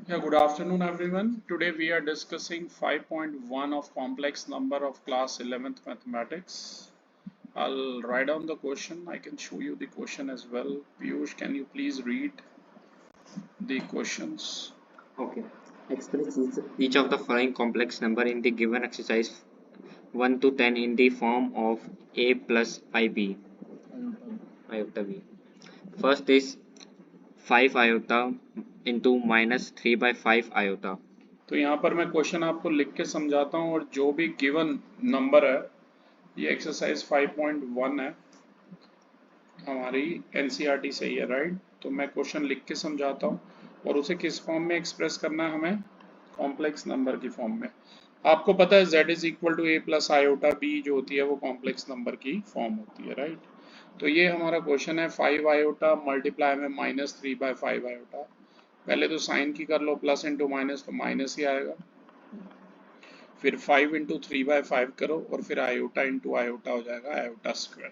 Yeah, good afternoon everyone. Today we are discussing 5.1 of complex number of class 11th mathematics. I'll write down the question. I can show you the question as well. Piyush, can you please read the questions? Okay. Express each of the following complex number in the given exercise 1 to 10 in the form of a plus 5b iota b. First is 5 iota into minus 3 by 5 iota. तो यहाँ पर मैं question आपको लिख के समझाता हूँ और जो भी गिवन नंबर है ये एक्सरसाइज 5.1 है हमारी एनसीईआरटी से ही है, राइट। तो मैं क्वेश्चन लिख के समझाता हूँ और उसे किस फॉर्म में एक्सप्रेस करना है हमें, कॉम्प्लेक्स नंबर की फॉर्म में। आपको पता है z is equal to a plus iota b जो होती है वो कॉम्प्लेक्स नंबर की फॉर्म होती है, राइट। तो ये हमारा क्वेश्चन है 5 आयोटा मल्टीप्लाई में -3/5 आयोटा। पहले तो साइन की कर लो, प्लस इंटू माइनस तो माइनस ही आएगा, फिर 5 इंटू 3/5 करो और फिर आयोटा इंटू आयोटा हो जाएगा आयोटा स्क्वायर।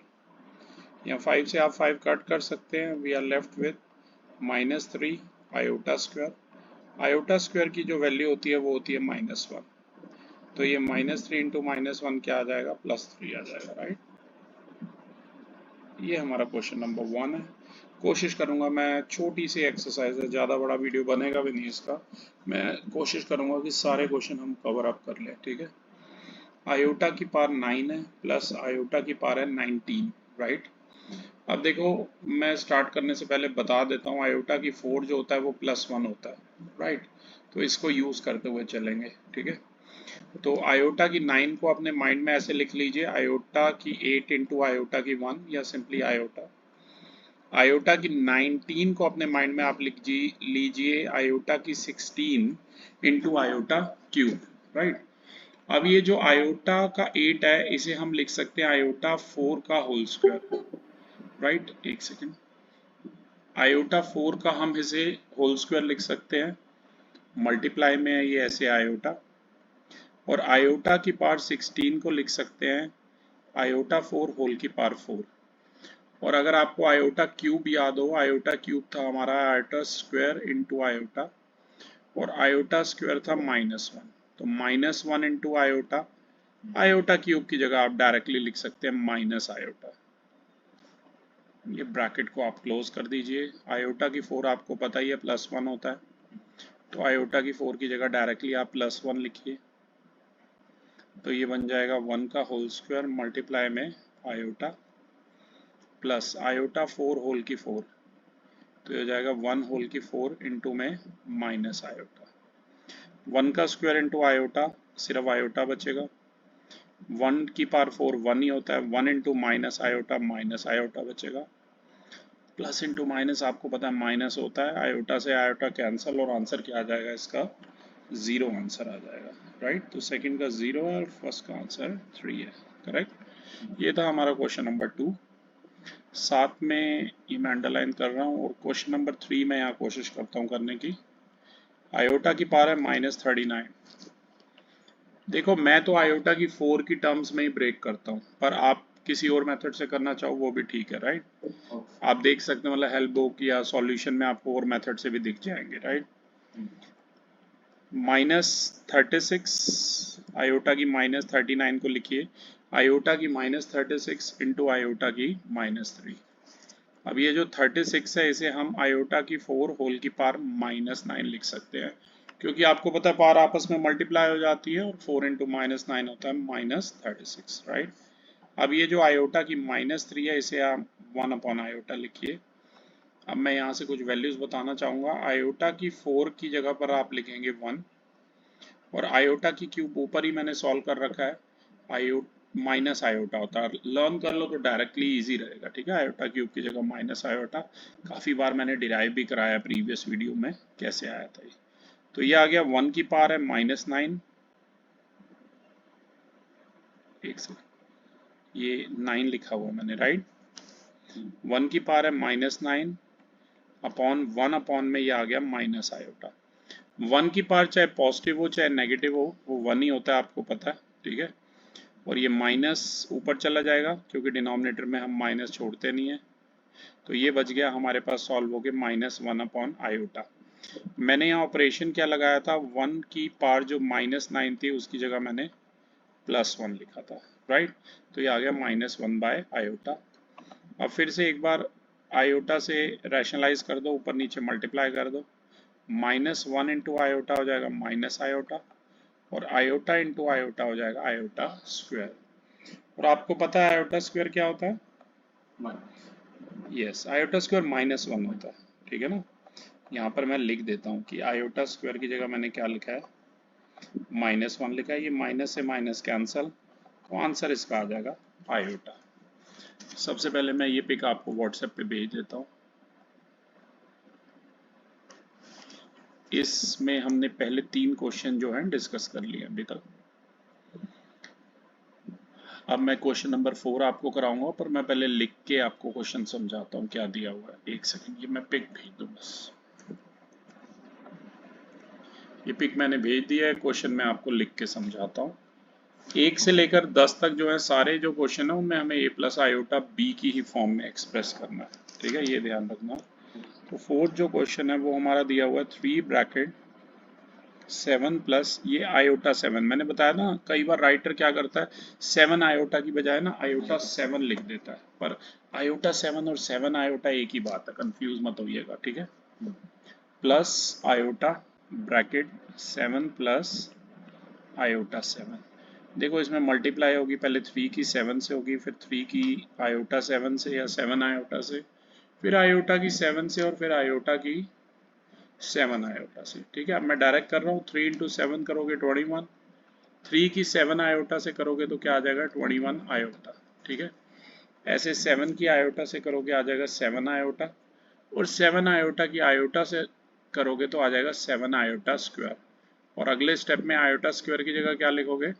यहाँ 5 से आप 5 कट कर सकते हैं, we are left with -3 iota square. Iota square की जो वैल्यू होती है वो होती है -1। तो ये -3 इंटू -1 क्या आ जाएगा, +3 आ जाएगा, राइट। ये हमारा क्वेश्चन नंबर 1 है। कोशिश करूंगा, मैं छोटी सी एक्सरसाइज है, ज़्यादा बड़ा वीडियो बनेगा भी नहीं इसका। मैं कोशिश करूंगा कि सारे क्वेश्चन हम कवर अप कर लें, ठीक है। आयोटा की पावर 9 है प्लस आयोटा की पावर है 19, राइट। अब देखो, मैं स्टार्ट करने से पहले बता देता हूँ, आयोटा की 4 जो होता है वो +1 होता है, राइट। तो इसको यूज़ करते हुए चलेंगे, ठीक है। तो आयोटा की 9 को अपने माइंड में ऐसे लिख लीजिए, आयोटा की 8 इंटू आयोटा की 1 या सिंपली आयोटा। आयोटा की 19 को अपने माइंड में आप लिख लीजिए आयोटा की 16 इंटू आयोटा क्यूब, राइट। अब ये जो आयोटा का 8 है इसे हम लिख सकते हैं आयोटा 4 का होल स्क्वायर, राइट। एक सेकेंड, आयोटा 4 का हम इसे होल स्क्वायर लिख सकते हैं, मल्टीप्लाई में है ये ऐसे आयोटा। और आयोटा की पावर 16 को लिख सकते हैं आयोटा 4 होल की पावर 4। और अगर आपको आयोटा क्यूब याद हो, आयोटा क्यूब था हमारा आयोटा स्क्वायर इंटू आयोटा, और आयोटा स्क्वायर था -1। तो -1 इंटू आयोटा, आयोटा क्यूब की जगह आप डायरेक्टली लिख सकते हैं माइनस आयोटा। ये ब्रैकेट को आप क्लोज कर दीजिए। आयोटा की 4 आपको पता ही है +1 होता है, तो आयोटा की 4 की जगह डायरेक्टली आप +1 लिखिए। तो ये बन जाएगा 1 का होल स्क्वायर मल्टीप्लाई में आयोटा प्लस आयोटा 4 होल की 4। तो ये हो जाएगा 1 होल की 4 इंटू में माइनस आयोटा। 1 का स्क्वायर इंटू आयोटा, सिर्फ आयोटा बचेगा। 1 की पावर 4 1 ही होता है, 1 into minus iota minus iota बचेगा। प्लस इंटू माइनस आपको पता है माइनस होता है, आयोटा से आयोटा कैंसिल और आंसर क्या आ जाएगा इसका, 0 आंसर आ जाएगा, राइट। तो सेकंड का 0 है और फर्स्ट का आंसर 3 है, करेक्ट। ये था हमारा क्वेश्चन नंबर 2। साथ में ये मैं अंडरलाइन कर रहा हूँ, और क्वेश्चन नंबर 3 में यहाँ कोशिश करता हूँ करने की। आयोटा की पावर है -39। देखो, मैं तो आयोटा की 4 की टर्म्स में ही ब्रेक करता हूँ, पर आप किसी और मेथड से करना चाहो वो भी ठीक है, राइट। आप देख सकते हैं, मतलब हेल्प बुक या सॉल्यूशन में आपको और मेथड से भी दिख जाएंगे, राइट। -36 आयोटा की -39 को लिखिए आयोटा की -36 इंटू आयोटा की -3। अब ये जो 36 है इसे हम आयोटा की 4 होल की पावर -9 लिख सकते हैं, क्योंकि आपको पता है पावर आपस में मल्टीप्लाई हो जाती है, और 4 इंटू -9 होता है -36, राइट। अब ये जो आयोटा की -3 है इसे आप 1 अपॉन आयोटा लिखिए। अब मैं यहाँ से कुछ वैल्यूज बताना चाहूँगा। आयोटा की 4 की जगह पर आप लिखेंगे 1, और आयोटा की क्यूब ऊपर ही मैंने सॉल्व कर रखा है, आयो माइनस आयोटा होता है। लर्न कर लो तो डायरेक्टली इजी रहेगा, ठीक है। आयोटा क्यूब की जगह माइनस आयोटा, काफ़ी बार मैंने डिराइव भी कराया प्रीवियस वीडियो में कैसे आया था ये। तो ये आ गया 1 की पावर है -9, एक सेकेंड, ये 9 लिखा हुआ है मैंने, राइट। 1 की पावर है -9 अपॉन 1 अपॉन में ये आ गया माइनस आयोटा। 1 की पावर चाहे पॉजिटिव हो चाहे नेगेटिव हो, वो 1 ही होता है, आपको पता है, ठीक है। और ये माइनस ऊपर चला जाएगा क्योंकि डिनोमिनेटर में हम माइनस छोड़ते नहीं है। तो ये बच गया हमारे पास सॉल्व हो गया -1 अपॉन आयोटा। मैंने यहाँ ऑपरेशन क्या लगाया था, 1 की पावर जो -9 थी उसकी जगह मैंने +1 लिखा था, राइट। तो ये आ गया -1 बाय आयोटा। अब फिर से एक बार आयोटा से रैशनलाइज कर दो, ऊपर नीचे मल्टीप्लाई कर दो, -1 इंटू आयोटा हो जाएगा माइनस आयोटा, और आयोटा इंटू आयोटा हो जाएगा आयोटा स्क्वायर। और आपको पता है आयोटा स्क्वायर क्या होता है? यस, आयोटा स्क्वायर -1 होता है, ठीक है ना। यहाँ पर मैं लिख देता हूँ कि आयोटा स्क्वायर की जगह मैंने क्या लिखा है, -1 लिखा है। ये माइनस से माइनस कैंसल, तो आंसर इसका आ जाएगा आयोटा। सबसे पहले मैं ये पिक आपको व्हाट्सएप पे भेज देता हूँ। इसमें हमने पहले 3 क्वेश्चन जो हैं डिस्कस कर लिए अभी तक। अब मैं क्वेश्चन नंबर 4 आपको कराऊंगा, पर मैं पहले लिख के आपको क्वेश्चन समझाता हूँ क्या दिया हुआ है। एक सेकंड, ये मैं पिक भेज दूँ बस। ये पिक मैंने भेज दिया है, क्वेश्चन मैं आपको लिख के समझाता हूँ। 1 से लेकर 10 तक जो है सारे जो क्वेश्चन है उनमें हमें a प्लस आयोटा b की ही फॉर्म में एक्सप्रेस करना है, ठीक है, ये ध्यान रखना। तो 4th जो क्वेश्चन है वो हमारा दिया हुआ है 3 ब्रैकेट 7 प्लस ये आयोटा 7। मैंने बताया ना कई बार राइटर क्या करता है, 7 आयोटा की बजाय ना आयोटा 7 लिख देता है, पर आयोटा 7 और 7 आयोटा एक ही बात है, कंफ्यूज मत होइएगा, ठीक है। Plus iota bracket 7 plus iota 7। देखो इसमें मल्टीप्लाई होगी, पहले 3 की 7 से होगी, फिर 3 की आयोटा 7 से या 7 आयोटा से, फिर आयोटा की 7 से, और फिर आयोटा की 7 आयोटा से, ठीक है। अब मैं डायरेक्ट कर रहा हूँ, 3 इंटू 7 करोगे 21, 3 की 7 आयोटा से करोगे तो क्या आ जाएगा 21 आयोटा, ठीक है। ऐसे 7 की आयोटा से करोगे आ जाएगा 7 आयोटा, और 7 आयोटा की आयोटा से करोगे तो आ जाएगा 7 आयोटा स्क्वायर। और अगले स्टेप में आयोटा स्क्वायर की जगह क्या लिखोगे,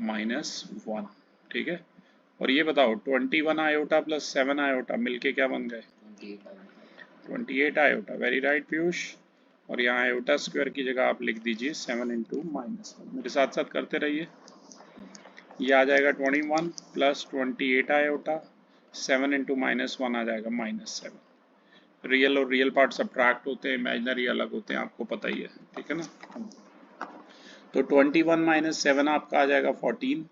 -1, ठीक है। और ये बताओ 21 आयोटा प्लस 7 आयोटा मिलके क्या बन गए, 28 आयोटा। Very right Piyush. और यहाँ आयोटा स्क्वायर की जगह आप लिख दीजिए 7 इंटू -1। मेरे साथ साथ करते रहिए। ये आ जाएगा 21 प्लस 28 आयोटा, 7 इंटू -1 आ जाएगा -7। रियल और रियल पार्ट सब्ट्रैक्ट होते हैं, इमेजिनरी अलग होते हैं, आपको पता ही है, ठीक है ना। तो 21 माइनस 7 आपका आ जाएगा 14।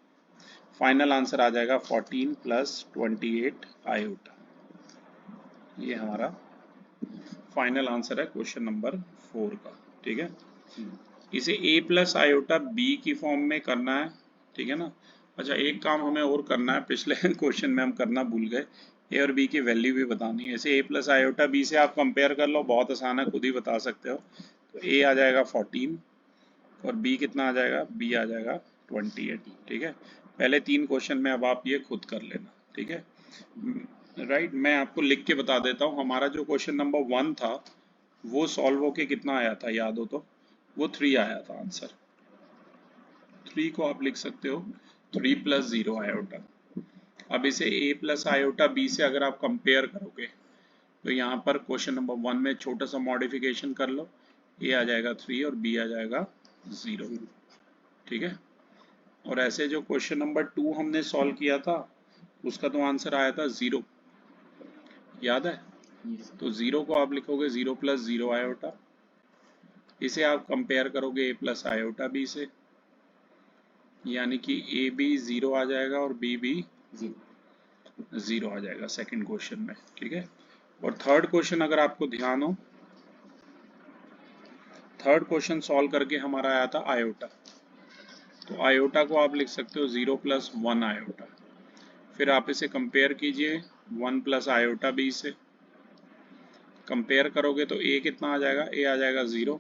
फाइनल आंसर आ जाएगा 14 प्लस 28 आयोटा। ये हमारा फाइनल आंसर है क्वेश्चन नंबर 4 का, ठीक है। इसे a प्लस आयोटा b की फॉर्म में करना है, ठीक है ना। अच्छा एक काम हमें और करना है, पिछले क्वेश्चन में हम करना भूल गए, a और b की वैल्यू भी बतानी है। इसे a प्लस आयोटा b से आप कंपेयर कर लो, बहुत आसान है, खुद ही बता सकते हो। तो a आ जाएगा 14 और b कितना आ जाएगा, b आ जाएगा 28, ठीक है। पहले 3 क्वेश्चन में अब आप ये खुद कर लेना, ठीक है, राइट। मैं आपको लिख के बता देता हूँ, हमारा जो क्वेश्चन नंबर 1 था वो सॉल्व होके कितना आया था, याद हो तो, वो 3 आया था आंसर। 3 को आप लिख सकते हो 3 प्लस 0 आयोटा। अब इसे a प्लस आयोटा b से अगर आप कंपेयर करोगे तो यहाँ पर क्वेश्चन नंबर 1 में छोटा सा मॉडिफिकेशन कर लो, a आ जाएगा 3 और b आ जाएगा 0, ठीक है। और ऐसे जो क्वेश्चन नंबर 2 हमने सॉल्व किया था उसका तो आंसर आया था 0, याद है। तो 0 को आप लिखोगे 0 प्लस 0 आयोटा, इसे आप कंपेयर करोगे a प्लस आयोटा b से, यानी कि a भी 0 आ जाएगा और b भी 0 आ जाएगा सेकंड क्वेश्चन में, ठीक है। और थर्ड क्वेश्चन अगर आपको ध्यान हो, थर्ड क्वेश्चन सॉल्व करके हमारा आया था आयोटा। तो आयोटा को आप लिख सकते हो 0 प्लस 1 आयोटा, फिर आप इसे कंपेयर कीजिए 1 प्लस आयोटा b से, कंपेयर करोगे तो a कितना आ जाएगा, a आ जाएगा 0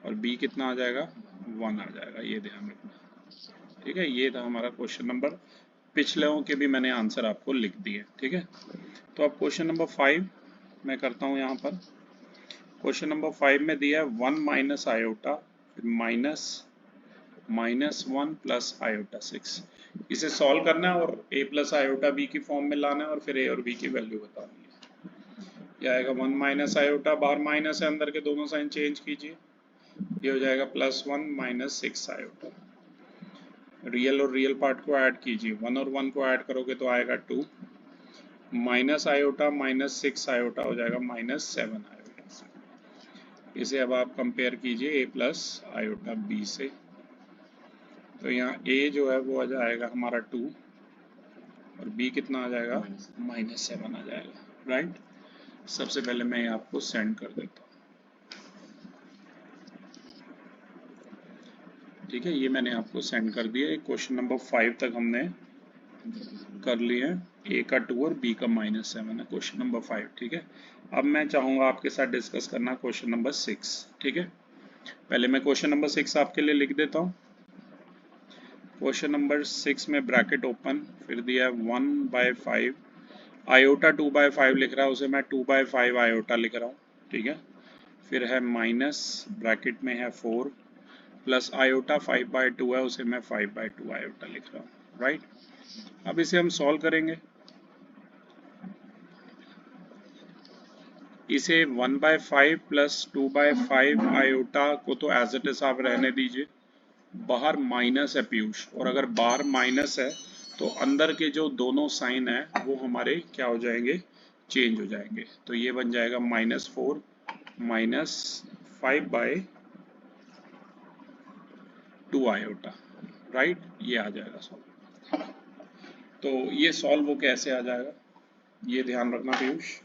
और b कितना आ जाएगा 1 आ जाएगा, ये ध्यान रखना, ठीक है। ये था हमारा क्वेश्चन नंबर, पिछलों के भी मैंने आंसर आपको लिख दिए, ठीक है। तो अब क्वेश्चन नंबर 5 मैं करता हूँ यहाँ पर। क्वेश्चन नंबर 5 में दिया है 1 माइनस आयोटा, फिर -1 प्लस आयोटा 6। इसे सॉल्व करना है और a प्लस आयोटा b की फॉर्म में लाना है और फिर a और b की वैल्यू बतानी है। यह आएगा 1 माइनस आयोटा, बाहर माइनस है, अंदर के दोनों साइन चेंज कीजिए, ये हो जाएगा +1 माइनस 6 आयोटा। रियल और रियल पार्ट को ऐड कीजिए, 1 और 1 को ऐड करोगे तो आएगा 2, माइनस आयोटा -6 आयोटा हो जाएगा -7 आयोटा। इसे अब आप कंपेयर कीजिए a प्लस आयोटा b से। तो यहाँ a जो है वो आ जाएगा हमारा 2 और b कितना आ जाएगा -7 आ जाएगा, राइट। सबसे पहले मैं आपको सेंड कर देता हूँ, ठीक है। ये मैंने आपको सेंड कर दिया। क्वेश्चन नंबर 5 तक हमने कर लिए हैं। a का 2 और b का -7 है क्वेश्चन नंबर 5, ठीक है। अब मैं चाहूँगा आपके साथ डिस्कस करना क्वेश्चन नंबर 6, ठीक है। पहले मैं क्वेश्चन नंबर 6 आपके लिए लिख देता हूँ। क्वेश्चन नंबर 6 में ब्रैकेट ओपन, फिर दिया है 1/5 आयोटा 2/5 लिख रहा है, उसे मैं 2/5 आयोटा लिख रहा हूँ, ठीक है। फिर है माइनस ब्रैकेट में है 4 प्लस आयोटा 5/2 है, उसे मैं 5/2 आयोटा लिख रहा हूँ, राइट। अब इसे हम सॉल्व करेंगे। इसे 1/5 प्लस 2/5 आयोटा को तो एज इट इज आप रहने दीजिए। बाहर माइनस है पीयूष, और अगर बाहर माइनस है तो अंदर के जो दोनों साइन है वो हमारे क्या हो जाएंगे, चेंज हो जाएंगे। तो ये बन जाएगा -4 -5/2 आयोटा, राइट। ये आ जाएगा सॉल्व। तो ये सॉल्व वो कैसे आ जाएगा, ये ध्यान रखना पीयूष।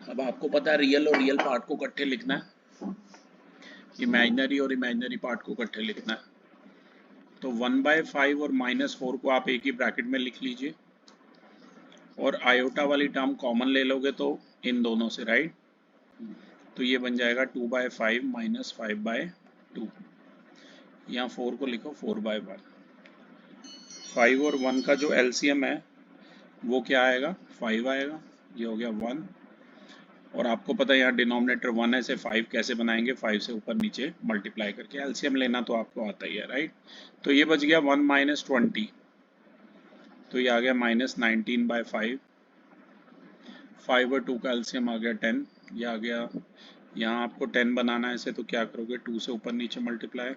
अब आपको पता है रियल और रियल पार्ट को इकट्ठे लिखना है, इमेजिनरी और इमेजिनरी पार्ट को इकट्ठे लिखना है। तो 1/5 और -4 को आप एक ही ब्रैकेट में लिख लीजिए, और आयोटा वाली टर्म कॉमन ले लोगे तो इन दोनों से, राइट। तो ये बन जाएगा 2/5 - 5/2। यहाँ 4 को लिखो 4/1। 5 और 1 का जो एलसीएम है वो क्या आएगा, 5 आएगा। ये हो गया 1, और आपको पता है यहाँ डिनोमिनेटर 1 है, से 5 कैसे बनाएंगे, 5 से ऊपर नीचे मल्टीप्लाई करके। एलसीएम लेना तो आपको आता ही है, राइट। तो ये बच गया 1 - 20, तो ये आ गया -19/5। 5 और 2 का एलसीएम आ गया 10, ये आ गया। यहाँ आपको 10 बनाना है इसे, तो क्या करोगे, 2 से ऊपर नीचे मल्टीप्लाई,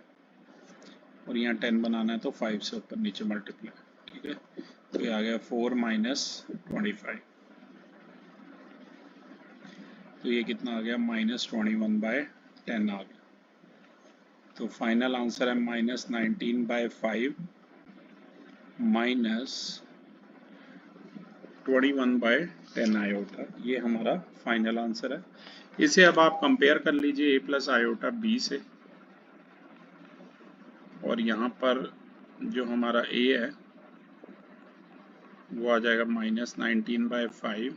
और यहाँ 10 बनाना है तो 5 से ऊपर नीचे मल्टीप्लाई, ठीक है। तो ये आ गया 4 - 25, तो ये कितना आ गया, -21/10 आ गया। तो फाइनल आंसर है -19/5 -21/10 आयोटा। ये हमारा फाइनल आंसर है। इसे अब आप कंपेयर कर लीजिए a प्लस आयोटा b से, और यहाँ पर जो हमारा a है वो आ जाएगा -19/5,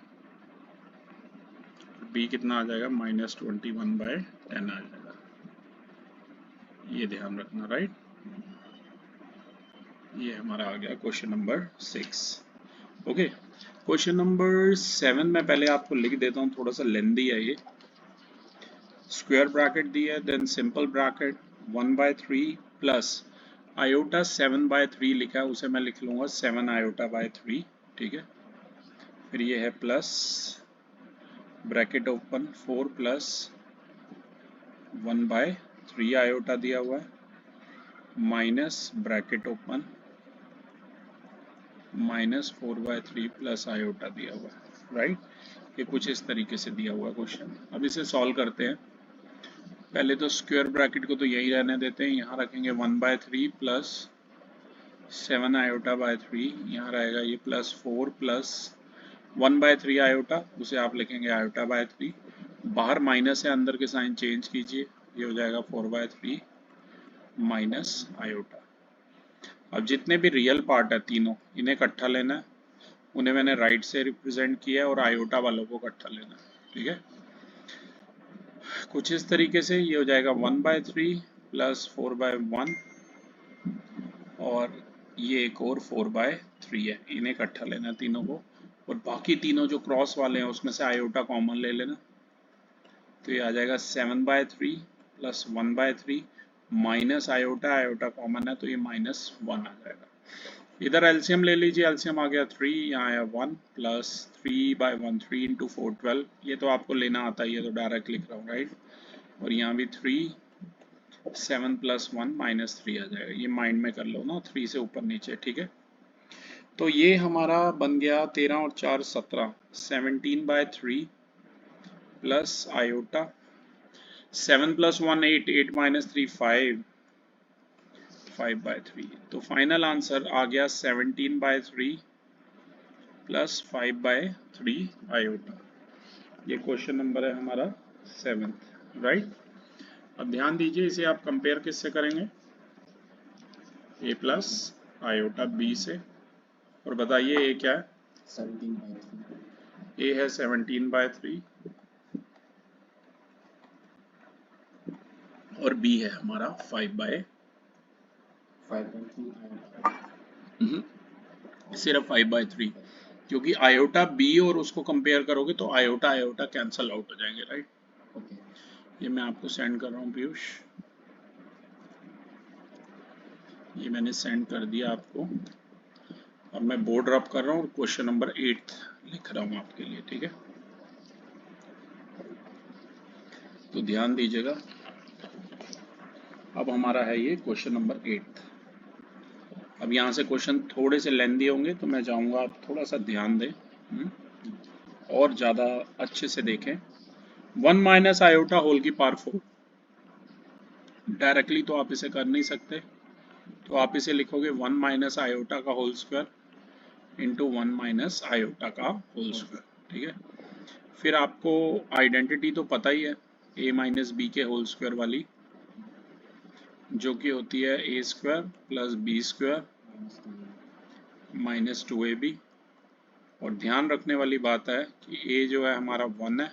b कितना आ जाएगा, -21/10 आ जाएगा। ये ध्यान रखना, राइट। ये हमारा आ गया question number 6, okay. Question number 7 में पहले आपको लिख देता हूँ, थोड़ा सा लेंदी है ये। स्क्वायर ब्रैकेट दिया है, then simple bracket 1/3 plus iota 7/3 लिखा है, उसे मैं लिख लूँगा 7 आयोटा/3, ठीक है। फिर ये है plus bracket open 4 plus 1/3 iota दिया हुआ है, minus bracket open -4/3 plus iota दिया हुआ है, राइट। ये कुछ इस तरीके से दिया हुआ है क्वेश्चन। अब इसे सॉल्व करते हैं। पहले तो स्क्वायर ब्रैकेट को तो यही रहने देते हैं, यहाँ रखेंगे 1/3 प्लस 7 आयोटा/3, यहाँ रहेगा ये प्लस 4 प्लस 1/3 आयोटा, उसे आप लिखेंगे आयोटा/3। बाहर माइनस है, अंदर के साइन चेंज कीजिए, ये हो जाएगा 4/3 माइनस आयोटा। अब जितने भी रियल पार्ट है तीनों, इन्हें इकट्ठा लेना है, उन्हें मैंने राइट से रिप्रेजेंट किया है, और आयोटा वालों को इकट्ठा लेना है, ठीक है। कुछ इस तरीके से ये हो जाएगा 1/3 प्लस 4/1, और ये एक और 4/3 है, इन्हें इकट्ठा लेना तीनों को, और बाकी तीनों जो क्रॉस वाले हैं उसमें से आयोटा कॉमन ले लेना। तो ये आ जाएगा 7/3 plus 1/3 minus iota, iota common है तो ये -1 आ जाएगा। इधर एलसीएम ले लीजिए, एलसीएम आ गया 3, यहाँ आया 1 प्लस 3/1, 3 × 4 12, ये तो आपको लेना आता ही है तो डायरेक्ट लिख रहा हूँ, राइट। और यहाँ भी 3, 7 + 1 -3 आ जाएगा, ये माइंड में कर लो ना, 3 से ऊपर नीचे, ठीक है। तो ये हमारा बन गया 13 और 4 17, 17/3 प्लस आयोटा 7 + 1 8, 8 - 3 5, 5/3। तो फाइनल आंसर आ गया 17/3 प्लस 5/3 आयोटा। ये क्वेश्चन नंबर है हमारा 7th, राइट। अब ध्यान दीजिए, इसे आप कंपेयर किससे करेंगे, a प्लस आयोटा b से। और बताइए a क्या है, 17/3। a है 17/3 और b है हमारा 5/3। 5/3 आयोटा। सिर्फ 5/3, क्योंकि आयोटा b और उसको कंपेयर करोगे तो आयोटा आयोटा कैंसल आउट हो जाएंगे, राइट। ओके। ये मैं आपको सेंड कर रहा हूँ पीयूष, ये मैंने सेंड कर दिया आपको। अब मैं बोर्ड रब कर रहा हूँ और क्वेश्चन नंबर 8 लिख रहा हूँ आपके लिए, ठीक है। तो ध्यान दीजिएगा, अब हमारा है ये क्वेश्चन नंबर 8। अब यहाँ से क्वेश्चन थोड़े से लेंदी होंगे, तो मैं चाहूँगा आप थोड़ा सा ध्यान दें और ज़्यादा अच्छे से देखें। 1 माइनस आयोटा होल की पावर 4, डायरेक्टली तो आप इसे कर नहीं सकते, तो आप इसे लिखोगे 1 माइनस आयोटा का whole square into 1 minus iota का होल स्क्वायर, ठीक है। फिर आपको आइडेंटिटी तो पता ही है, a माइनस बी के होल स्क्वायर वाली, जो कि होती है a square plus B square minus 2ab। और ध्यान रखने वाली बात है कि a जो है हमारा 1 है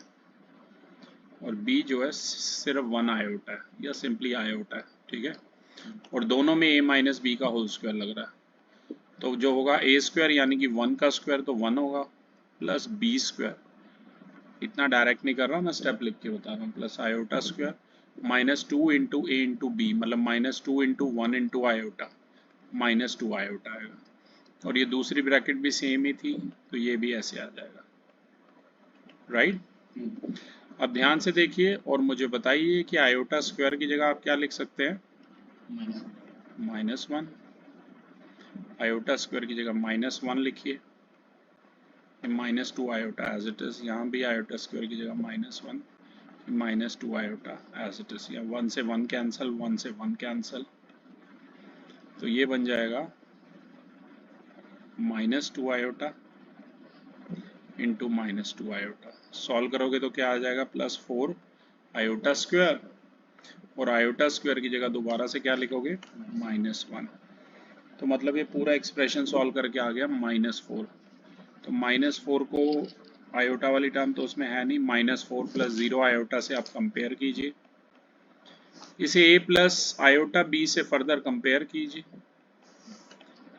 और b जो है सिर्फ 1 आयोटा है या सिंपली आयोटा है, ठीक है। और दोनों में a माइनस बी का होल स्क्वायर लग रहा है, तो जो होगा a स्क्वायर यानी कि 1 का स्क्वायर तो 1 होगा, प्लस b स्क्वायर, इतना डायरेक्ट नहीं कर रहा, मैं स्टेप लिख के बता रहा हूँ, plus iota square minus 2 into a into B, मतलब minus 2 into 1 into iota, minus 2 iota आएगा। और ये दूसरी ब्रैकेट भी सेम ही थी, तो ये भी ऐसे आ जाएगा, राइट। अब ध्यान से देखिए और मुझे बताइए कि आयोटा स्क्वायर की जगह आप क्या लिख सकते हैं, -1। आयोटा स्क्वायर की जगह -1 लिखिए, -2 आयोटा एज इट इज। यहाँ भी आयोटा स्क्वायर की जगह -1, -2 आयोटा एज इट इज। यहाँ 1 से 1 कैंसल, 1 से 1 कैंसल, तो ये बन जाएगा -2 आयोटा इंटू -2 आयोटा। सॉल्व करोगे तो क्या आ जाएगा, +4 आयोटा स्क्वायर, और आयोटा स्क्वायर की जगह दोबारा से क्या लिखोगे, -1। तो मतलब ये पूरा एक्सप्रेशन सॉल्व करके आ गया -4। तो -4 को आयोटा वाली टर्म तो उसमें है नहीं, -4 + 0 आयोटा से आप कंपेयर कीजिए, इसे a प्लस आयोटा b से फर्दर कंपेयर कीजिए,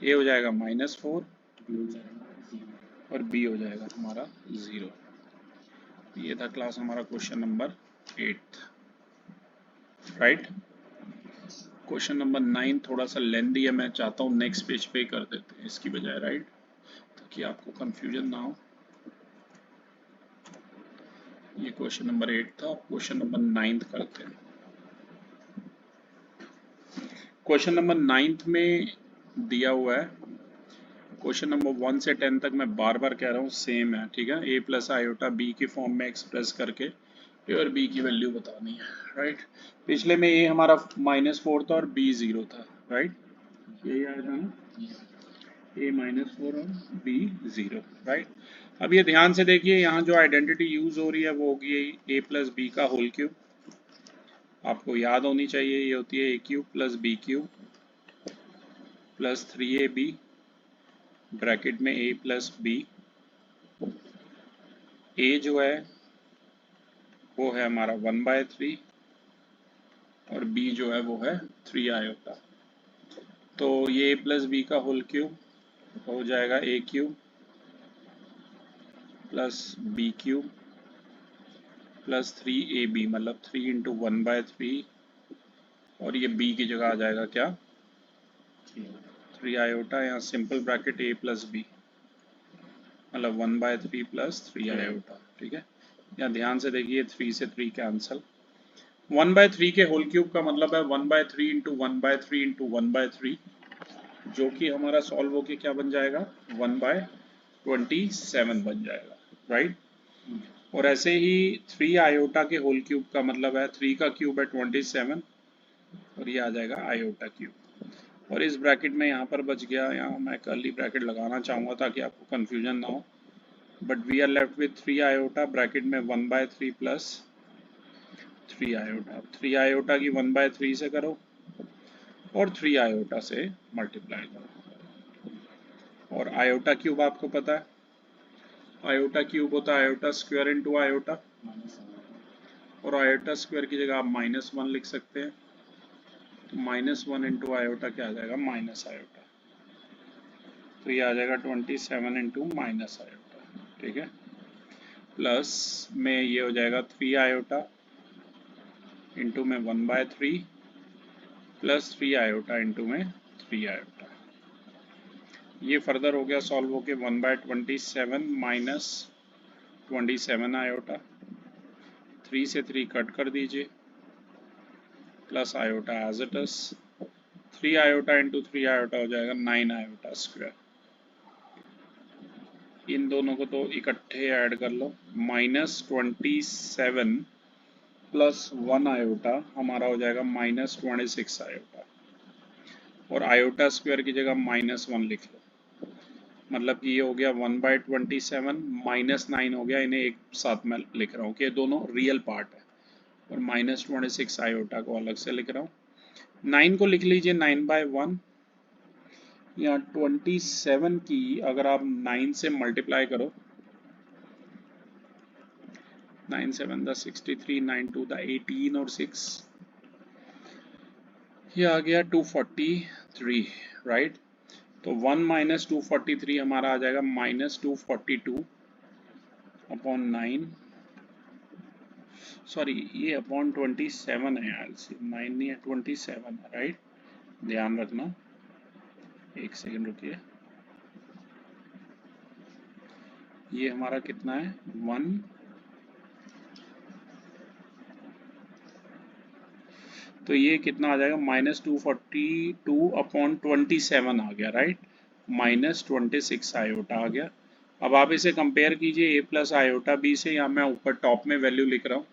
a हो जाएगा -4 और b हो जाएगा हमारा 0। ये था क्लास हमारा question number 8, right. Question number 9 थोड़ा सा लेंदी है, मैं चाहता हूँ नेक्स्ट पेज पे कर देते हैं इसकी बजाय, राइट, ताकि आपको कंफ्यूजन ना हो। ये क्वेश्चन नंबर 8 था, क्वेश्चन नंबर 9 करते हैं। क्वेश्चन नंबर 9 में दिया हुआ है, क्वेश्चन नंबर 1 से 10 तक मैं बार बार कह रहा हूँ सेम है, ठीक है। a प्लस आयोटा b की फॉर्म में एक्सप्रेस करके a और b की वैल्यू बतानी है, राइट। पिछले में a हमारा -4 था और b 0 था, राइट, यही आया था ना, a -4 और b 0, राइट। अब ये ध्यान से देखिए, यहाँ जो आइडेंटिटी यूज हो रही है वो होगी a प्लस बी का होल क्यूब, आपको याद होनी चाहिए, ये होती है a cube plus b cube plus 3ab bracket में a प्लस b। a जो है वो है हमारा 1/3 और b जो है वो है 3 आयोटा। तो ये a प्लस बी का होल क्यूब हो जाएगा a cube plus b cube plus 3ab, मतलब 3 इंटू 1/3, और ये b की जगह आ जाएगा क्या, 3 आयोटा। यहाँ simple bracket a plus B, मतलब 1/3 प्लस 3 आयोटा, ठीक है। यहाँ ध्यान से देखिए 3 से 3 कैंसल, 1/3 के होल क्यूब का मतलब है 1/3 इंटू 1/3 इंटू 1/3, जो कि हमारा सॉल्व होके क्या बन जाएगा, 1/27 बन जाएगा, राइट। और ऐसे ही 3 आयोटा के होल क्यूब का मतलब है 3 का क्यूब है 27 और ये आ जाएगा आयोटा क्यूब। और इस ब्रैकेट में यहाँ पर बच गया, यहाँ मैं कर्ली ब्रैकेट लगाना चाहूँगा ताकि आपको कन्फ्यूजन ना हो, but we are left with 3 iota bracket में 1/3 प्लस 3 आयोटा। 3 आयोटा की 1/3 से करो और 3 आयोटा से मल्टीप्लाई करो। और आयोटा क्यूब आपको पता है, आयोटा क्यूब होता है आयोटा स्क्वायर इंटू आयोटा, और आयोटा स्क्वायर की जगह आप -1 लिख सकते हैं, तो -1 इंटू आयोटा क्या आ जाएगा, माइनस आयोटा। तो ये आ जाएगा 27 इंटू माइनस आयोटा, ठीक है। प्लस में ये हो जाएगा 3 आयोटा इंटू में 1/3 प्लस 3 आयोटा इंटू में 3 आयोटा। ये फर्दर हो गया सॉल्व होके 1/27 माइनस 27 आयोटा, 3 से 3 कट कर दीजिए, plus iota as it is, 3 iota into 3 iota हो जाएगा 9 आयोटा स्क्वायर। इन दोनों को तो इकट्ठे ऐड कर लो, -27 प्लस 1 आयोटा हमारा हो जाएगा -26 आयोटा, और आयोटा स्क्वायर की जगह -1 लिख लो, मतलब कि ये हो गया 1/27 -9 हो गया, इन्हें एक साथ में लिख रहा हूँ कि ये दोनों रियल पार्ट है, और -26 आयोटा को अलग से लिख रहा हूँ। 9 को लिख लीजिए 9/1, या 27 की अगर आप 9 से मल्टीप्लाई करो, 9 7 द 63, 9 2 द 18 और 6, ये आ गया 243, राइट। तो 1 माइनस 243 हमारा आ जाएगा -242 अपॉन 9, सॉरी ये अपॉन 27 है यार, 9 नहीं है 27 है, राइट, ध्यान रखना, एक सेकंड रुकिए। ये हमारा कितना है 1, तो ये कितना आ जाएगा -242 अपॉन 27 आ गया, राइट, -26 आयोटा आ गया। अब आप इसे कंपेयर कीजिए a प्लस आयोटा b से, या मैं ऊपर टॉप में वैल्यू लिख रहा हूँ,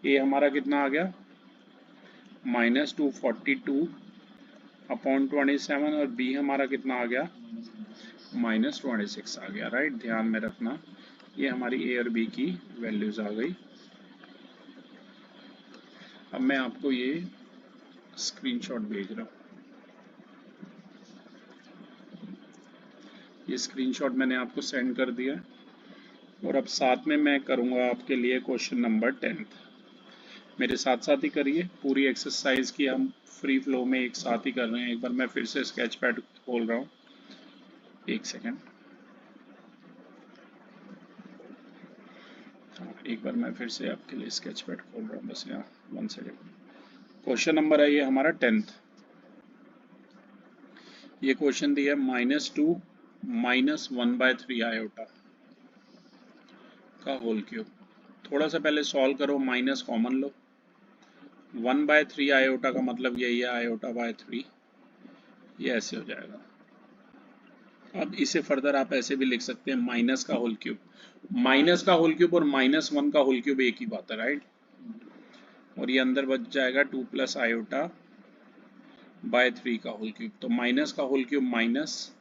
a हमारा कितना आ गया -242 अपॉन 27 और b हमारा कितना आ गया -26 आ गया, राइट, ध्यान में रखना, ये हमारी a और b की वैल्यूज आ गई। अब मैं आपको ये स्क्रीनशॉट भेज रहा हूँ, ये स्क्रीनशॉट मैंने आपको सेंड कर दिया, और अब साथ में मैं करूँगा आपके लिए क्वेश्चन नंबर 10। मेरे साथ साथ ही करिए, पूरी एक्सरसाइज की हम फ्री फ्लो में एक साथ ही कर रहे हैं। एक बार मैं फिर से स्केच पैड खोल रहा हूँ, एक सेकेंड, एक बार मैं फिर से आपके लिए स्केच पैड खोल रहा हूँ, बस यहाँ 1 सेकेंड। क्वेश्चन नंबर है ये हमारा 10th। ये क्वेश्चन दिया -2 -1/3 आयोटा का होल क्यूब। थोड़ा सा पहले सॉल्व करो, माइनस कॉमन लो, 1/3 आयोटा का मतलब यही है आयोटा/3, ये ऐसे हो जाएगा। अब इसे फर्दर आप ऐसे भी लिख सकते हैं, माइनस का होल क्यूब, माइनस का होल क्यूब और -1 का होल क्यूब एक ही बात है, राइट, और ये अंदर बच जाएगा 2 प्लस आयोटा बाय 3 का होल क्यूब, तो माइनस का होल क्यूब माइनस,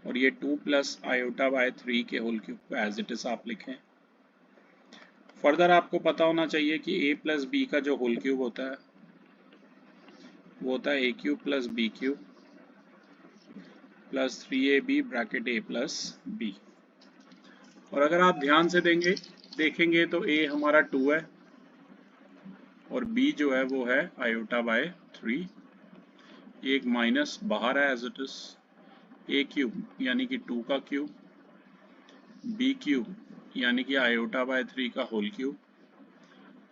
और ये 2 प्लस आयोटा बाय 3 के होल क्यूब को एज इट इज आप लिखें। फर्दर आपको पता होना चाहिए कि a प्लस बी का जो होल क्यूब होता है वो होता है a³ plus b³ plus 3ab bracket a plus b। और अगर आप ध्यान से देखेंगे तो a हमारा 2 है और b जो है वो है आयोटा/3, एक माइनस बाहर है एज इट इज, a³ यानी कि 2 का क्यूब, b³ यानी कि आयोटा/3 का होल क्यूब,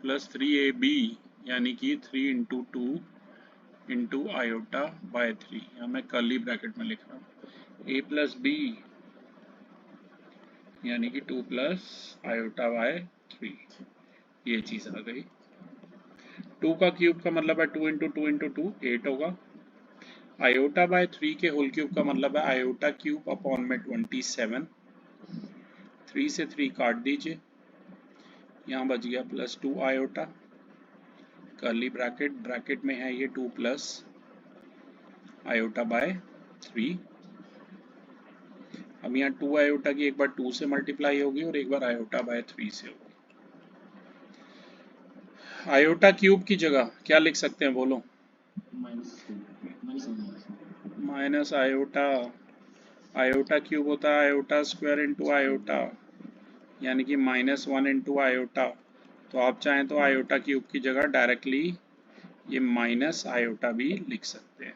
प्लस 3ab यानी कि 3 इंटू 2 इंटू आयोटा/3, यहाँ मैं कर्ली ब्रैकेट में लिख रहा हूँ, a प्लस b यानी कि 2 प्लस आयोटा/3, ये चीज़ आ गई। 2 का क्यूब का मतलब है 2 इंटू 2 इंटू 2 8 होगा, आयोटा/3 के होल क्यूब का मतलब है आयोटा क्यूब अपॉन में 27, 3 से 3 काट दीजिए, यहाँ बच गया plus 2 iota, curly bracket, bracket में है ये 2 प्लस आयोटा बाय 3। अब यहाँ 2 आयोटा की एक बार 2 से मल्टीप्लाई होगी और एक बार आयोटा बाय 3 से होगी। आयोटा क्यूब की जगह क्या लिख सकते हैं बोलो? माइनस आयोटा, आयोटा क्यूब होता है आयोटा स्क्वायर इंटू आयोटा, यानी कि -1 इंटू आयोटा। तो आप चाहें तो आयोटा क्यूब की जगह डायरेक्टली ये माइनस आयोटा भी लिख सकते हैं,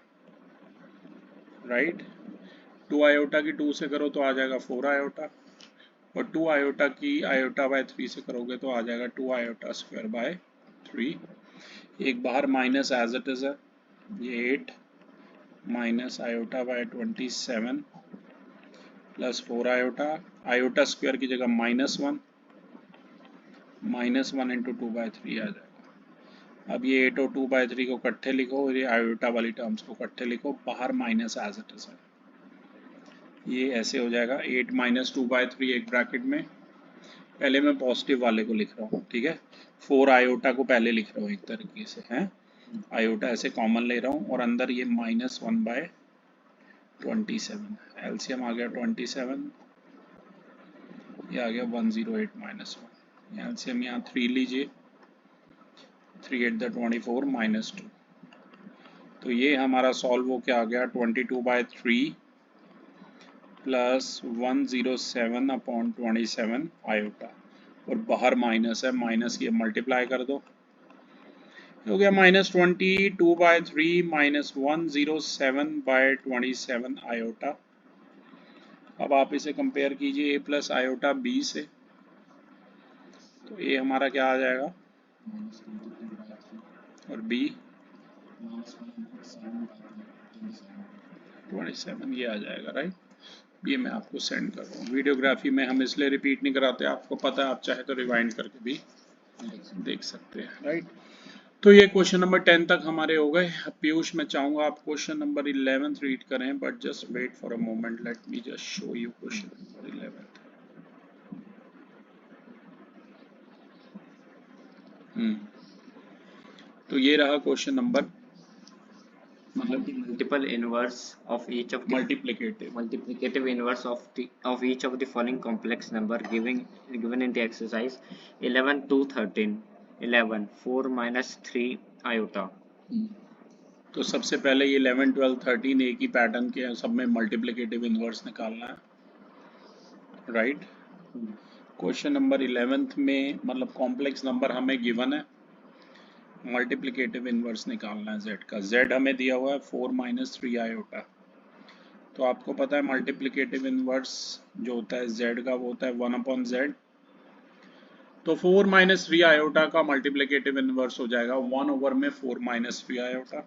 राइट। 2 आयोटा की 2 से करो तो आ जाएगा 4 आयोटा, और 2 आयोटा की आयोटा बाय 3 से करोगे तो आ जाएगा 2 आयोटा स्क्वायर बाय 3। एक बाहर माइनस एज इट इज है, ये 8 minus iota by 27 plus 4 iota, iota square की जगह -1 इंटू 2/3 आ जाएगा। अब ये 8 और 2/3 को इकट्ठे लिखो और ये आयोटा वाली टर्म्स को इकट्ठे लिखो, बाहर माइनस एज इट इज है, ये ऐसे हो जाएगा 8 - 2/3 एक ब्रैकेट में। पहले मैं पॉजिटिव वाले को लिख रहा हूँ, ठीक है। 4 आयोटा को पहले लिख रहा हूँ एक तरीके से, है आयोटा ऐसे कॉमन ले रहा हूँ, और अंदर ये -1/27, एलसीएम आ गया 27, ये आ गया 108 - 1, एलसीएम यहाँ 3 लीजिए, 3 8 द 24 -2, तो ये हमारा सॉल्व हो क्या आ गया 22/3 प्लस 107/27 आयोटा, और बाहर माइनस है, माइनस ये मल्टीप्लाई कर दो, हो गया -22/3 -107/27 आयोटा। अब आप इसे कंपेयर कीजिए a प्लस आयोटा b से, तो a हमारा क्या आ जाएगा और b 27 ये आ जाएगा, राइट। ये मैं आपको सेंड कर रहा हूँ। वीडियोग्राफी में हम इसलिए रिपीट नहीं कराते, आपको पता है, आप चाहे तो रिवाइंड करके भी देख सकते हैं, राइट। तो ये क्वेश्चन नंबर 10 तक हमारे हो गए। अब पीयूष मैं चाहूंगा आप क्वेश्चन नंबर 11 रीड करें, but just wait for a moment, let me just show you question number 11। तो ये रहा question number, multiple inverse of each of the multiplicative inverse of each of the following complex number given in the exercise 11 to 13 11 4 minus 3 iota। तो सबसे पहले ये 11 12 13 एक ही pattern के हैं, सब में मल्टीप्लिकेटिव इनवर्स निकालना है, राइट। क्वेश्चन नंबर 11 में मतलब कॉम्प्लेक्स नंबर हमें गिवन है, मल्टीप्लिकेटिव इनवर्स निकालना है z का। z हमें दिया हुआ है 4 - 3 आयोटा, तो आपको पता है मल्टीप्लिकेटिव इनवर्स जो होता है z का वो होता है 1/z, तो 4 - 3 आयोटा का मल्टीप्लिकेटिव इनवर्स हो जाएगा 1/4 - 3 आयोटा,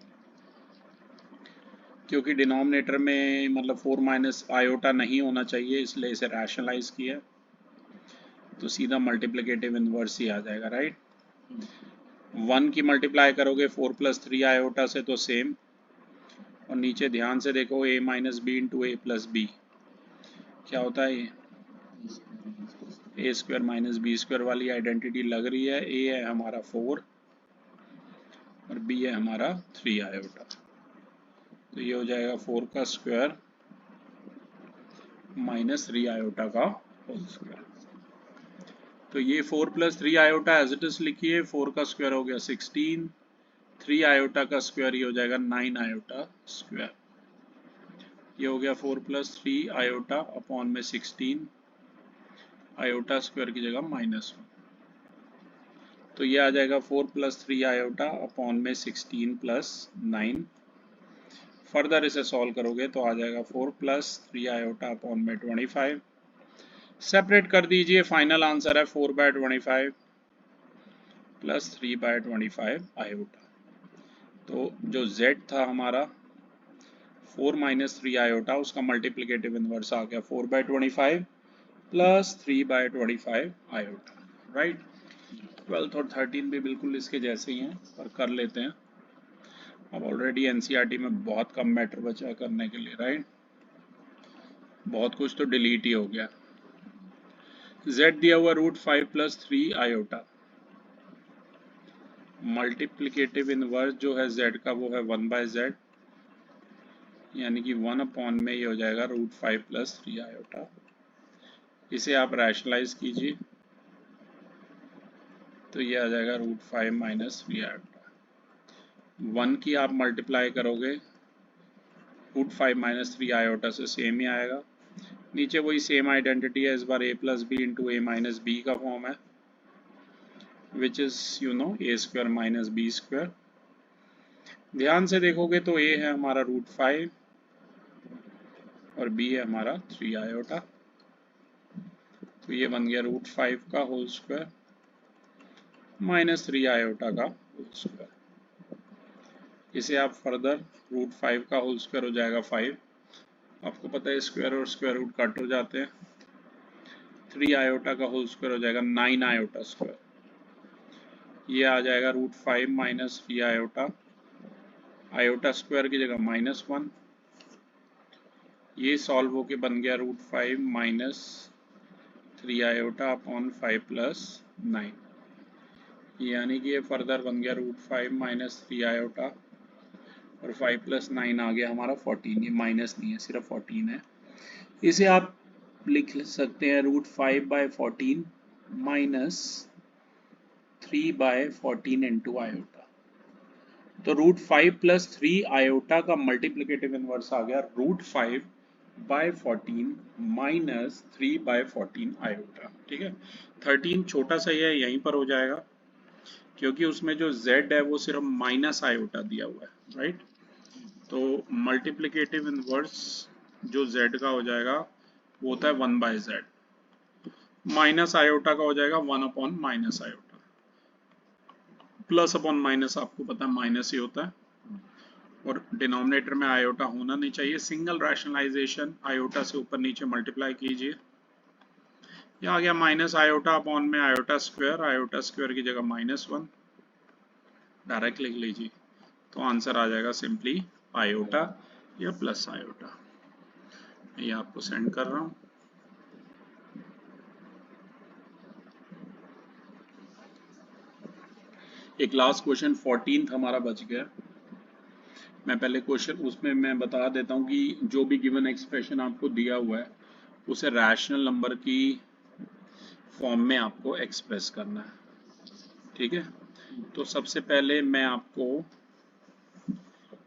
क्योंकि डिनोमिनेटर में मतलब 4 - आयोटा नहीं होना चाहिए, इसलिए इसे रैशनलाइज किया, तो सीधा मल्टीप्लिकेटिव इनवर्स ही आ जाएगा, राइट। 1 की मल्टीप्लाई करोगे 4 + 3 आयोटा से तो सेम, और नीचे ध्यान से देखो a - b into a + b क्या होता है, a square minus B square वाली आइडेंटिटी लग रही है। a है हमारा 4 और b है हमारा 3 आयोटा, तो ये हो जाएगा 4 का स्क्वायर - 3 आयोटा का होल स्क्वायर। तो ये 4 + 3 आयोटा एज इट इज लिखिए, 4 का स्क्वायर हो गया 16, 3 आयोटा का स्क्वायर ये हो जाएगा 9 आयोटा स्क्वायर, ये हो गया 4 + 3 आयोटा अपॉन में 16 आयोटा स्क्वायर की जगह -1, तो ये आ जाएगा 4 + 3 आयोटा अपॉन में 16 + 9। फर्दर इसे सॉल्व करोगे तो आ जाएगा 4 + 3 आयोटा अपॉन में 25, सेपरेट कर दीजिए, फाइनल आंसर है 4/25 प्लस 3/25 आयोटा। तो जो z था हमारा 4 - 3 आयोटा, उसका मल्टीप्लिकेटिव इनवर्स आ गया 4/25 प्लस 3/25 आयोटा, राइट। 12th और 13 भी बिल्कुल इसके जैसे ही हैं, पर कर लेते हैं। अब ऑलरेडी एनसीईआरटी में बहुत कम मैटर बचा है करने के लिए, राइट। बहुत कुछ तो डिलीट ही हो गया। z दिया हुआ √5 + 3 आयोटा, मल्टीप्लिकेटिव इनवर्स जो है z का वो है 1/z, यानी कि 1 अपॉन में ये हो जाएगा √5 + 3 आयोटा। इसे आप रैशनलाइज कीजिए तो ये आ जाएगा √5 - 3 आयोटा। 1 की आप मल्टीप्लाई करोगे √5 - 3 आयोटा से सेम ही आएगा। नीचे वही सेम आइडेंटिटी है, इस बार a + b × a - b का फॉर्म है, विच इज a² - b²। ध्यान से देखोगे तो a है हमारा √5 और b है हमारा 3 आयोटा, तो ये बन गया √5 का होल स्क्वायर - 3 आयोटा का होल स्क्वायर। इसे आप फर्दर √5 का होल स्क्वायर हो जाएगा 5, आपको पता है स्क्वायर और स्क्वायर रूट कट हो जाते हैं। 3 आयोटा का होल स्क्वायर हो जाएगा 9 आयोटा स्क्वायर, ये आ जाएगा √5 - 3 आयोटा, आयोटा स्क्वायर की जगह -1, ये सॉल्व होके बन गया √5 - 3 आयोटा अपॉन 5 + 9, यानी कि ये फर्दर बन गया √5 - 3 आयोटा और 5 + 9 आ गया हमारा 14, ये माइनस नहीं है सिर्फ 14 है। इसे आप लिख सकते हैं √5/14 - 3/14 × आयोटा। तो √5 + 3 आयोटा का मल्टीप्लिकेटिव इनवर्स आ गया √5/14 - 3/14 आयोटा। ठीक है, 13 छोटा सा ही है, यहीं पर हो जाएगा क्योंकि उसमें जो z है वो सिर्फ माइनस आयोटा दिया हुआ है, राइट। तो मल्टीप्लिकेटिव इनवर्स जो z का हो जाएगा वो होता है 1/z, माइनस आयोटा का हो जाएगा 1 upon minus iota, plus upon minus आपको पता है माइनस ही होता है, और डिनोमिनेटर में आयोटा होना नहीं चाहिए। सिंगल रैशनलाइजेशन, आयोटा से ऊपर नीचे मल्टीप्लाई कीजिए, ये आ गया माइनस आयोटा अपॉन में आयोटा स्क्वायर की जगह -1 डायरेक्ट लिख लीजिए, तो आंसर आ जाएगा सिंपली आयोटा या प्लस आयोटा। ये आपको सेंड कर रहा हूँ। एक लास्ट क्वेश्चन 14th हमारा बच गया। मैं पहले क्वेश्चन उसमें मैं बता देता हूँ कि जो भी गिवन एक्सप्रेशन आपको दिया हुआ है उसे रैशनल नंबर की फॉर्म में आपको एक्सप्रेस करना है, ठीक है। तो सबसे पहले मैं आपको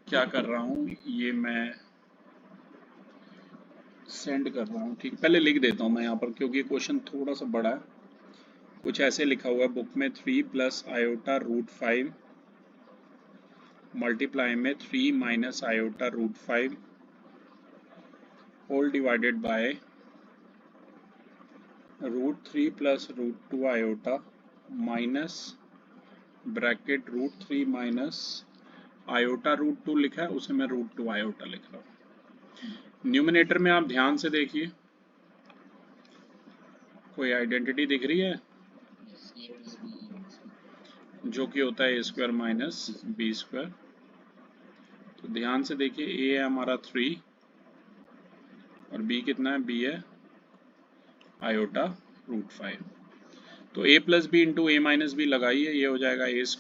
क्या कर रहा हूँ, ये मैं सेंड कर रहा हूँ, ठीक। पहले लिख देता हूँ मैं यहाँ पर क्योंकि क्वेश्चन थोड़ा सा बड़ा है। कुछ ऐसे लिखा हुआ है बुक में 3 + आयोटा √5 मल्टीप्लाई में 3 - iota √5 whole divided by √3 + √2 iota minus bracket √3 - iota √2 लिखा है, उसे मैं √2 आयोटा लिख रहा हूँ। न्यूमिनेटर में आप ध्यान से देखिए, कोई आइडेंटिटी दिख रही है जो कि होता है a² - b²। तो ध्यान से देखिए, a है हमारा 3 और b कितना है, b है आयोटा √5। तो a + b × a - b लगाइए, ये हो जाएगा a² -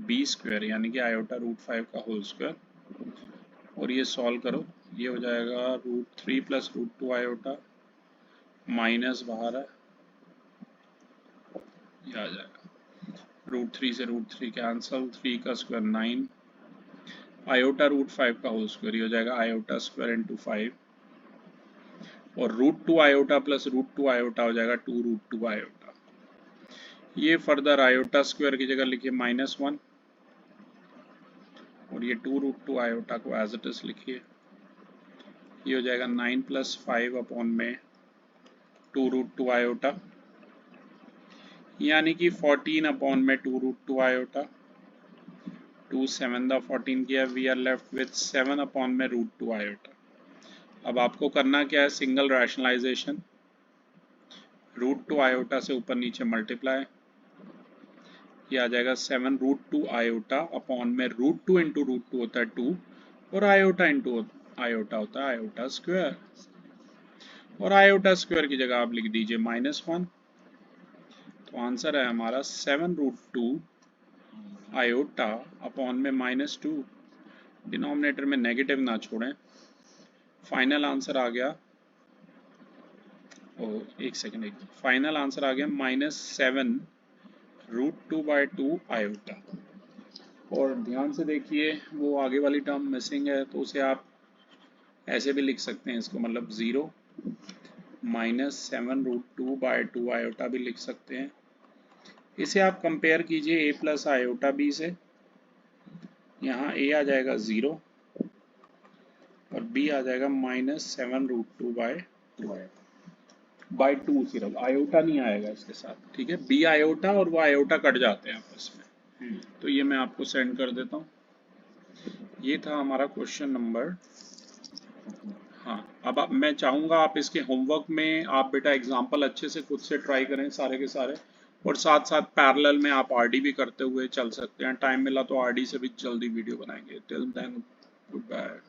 b² यानी कि आयोटा √5 का होल स्क्वायर, और ये सॉल्व करो, ये हो जाएगा √3 + √2 आयोटा माइनस बाहर है, ये आ जाएगा √3 से √3 कैंसल, 3 का स्क्वायर 9 आयोटा √5 का होल स्क्वायर, ये हो जाएगा आयोटा स्क्वायर × 5, और √2 आयोटा प्लस √2 आयोटा हो जाएगा 2 √2 आयोटा। ये फर्दर आयोटा स्क्वायर की जगह लिखिए -1 और ये 2 √2 आयोटा को एज इट इज लिखिए, ये हो जाएगा 9 + 5 अपॉन में 2 √2 आयोटा, यानी कि 14 अपॉन में 2 √2 आयोटा। 2 7 14 किया, we are left with 7 upon में √2 आयोटा। अब आपको करना क्या है, सिंगल रैशनलाइजेशन, √2 आयोटा से ऊपर नीचे मल्टीप्लाई, ये आ जाएगा 7 √2 आयोटा अपॉन में √2 × √2 होता है 2 और आयोटा × आयोटा होता है आयोटा स्क्वायर, और आयोटा स्क्वायर की जगह आप लिख दीजिए -1। तो आंसर है हमारा 7√2 आयोटा अपॉन में -2, डिनोमिनेटर में नेगेटिव ना छोड़ें। फाइनल आंसर आ गया, एक सेकेंड, फाइनल आंसर आ गया -7√2/2 आयोटा। और ध्यान से देखिए वो आगे वाली टर्म मिसिंग है, तो उसे आप ऐसे भी लिख सकते हैं इसको, मतलब 0 -7√2/2 आयोटा भी लिख सकते हैं। इसे आप कंपेयर कीजिए a प्लस आयोटा b से। यहाँ a आ जाएगा 0 और b आ जाएगा -7√2/2 सिर्फ, आयोटा नहीं आएगा इसके साथ, ठीक है। b आयोटा और वो आयोटा कट जाते हैं आपस में। तो ये मैं आपको सेंड कर देता हूँ। ये था हमारा क्वेश्चन नंबर। हाँ, अब मैं चाहूँगा आप इसके होमवर्क में आप बेटा एग्जाम्पल अच्छे से खुद से ट्राई करें सारे के सारे, और साथ साथ पैरेलल में आप आरडी भी करते हुए चल सकते हैं। टाइम मिला तो आरडी से भी जल्दी वीडियो बनाएंगे। Till then, good bye.